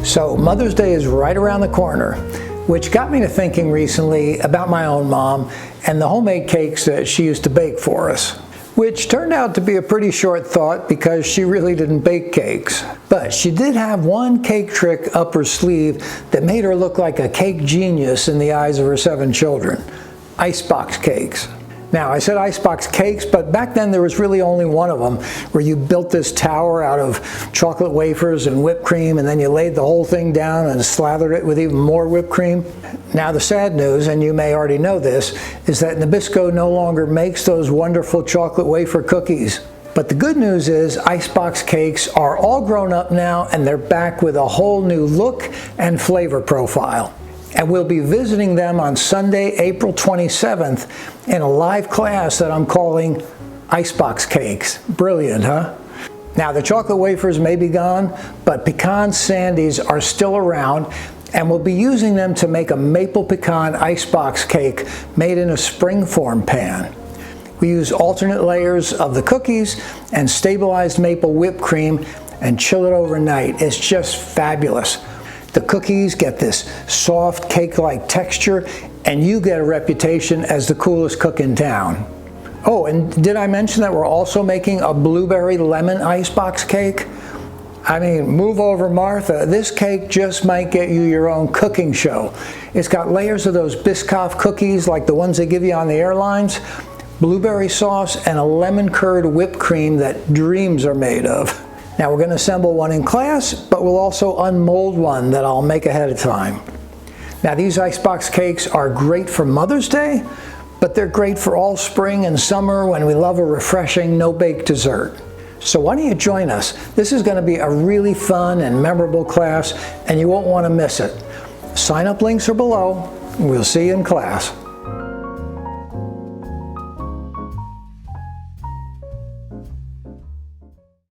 So Mother's Day is right around the corner, which got me to thinking recently about my own mom and the homemade cakes that she used to bake for us, which turned out to be a pretty short thought because she really didn't bake cakes. But she did have one cake trick up her sleeve that made her look like a cake genius in the eyes of her 7 children: icebox cakes. Now, I said icebox cakes, but back then there was really only one of them, where you built this tower out of chocolate wafers and whipped cream, and then you laid the whole thing down and slathered it with even more whipped cream. Now, the sad news, and you may already know this, is that Nabisco no longer makes those wonderful chocolate wafer cookies. But the good news is icebox cakes are all grown up now, and they're back with a whole new look and flavor profile. And we'll be visiting them on Sunday, April 27th in a live class that I'm calling Icebox Cakes. Brilliant, huh? Now, the chocolate wafers may be gone, but pecan sandies are still around, and we'll be using them to make a maple pecan icebox cake made in a springform pan. We use alternate layers of the cookies and stabilized maple whipped cream and chill it overnight. It's just fabulous. The cookies get this soft cake-like texture, and you get a reputation as the coolest cook in town. Oh, and did I mention that we're also making a blueberry lemon icebox cake? I mean, move over, Martha. This cake just might get you your own cooking show. It's got layers of those Biscoff cookies like the ones they give you on the airlines, blueberry sauce, and a lemon curd whipped cream that dreams are made of. Now, we're going to assemble one in class, but we'll also unmold one that I'll make ahead of time. Now, these icebox cakes are great for Mother's Day, but they're great for all spring and summer when we love a refreshing no-bake dessert. So why don't you join us? This is going to be a really fun and memorable class, and you won't want to miss it. Sign-up links are below. We'll see you in class.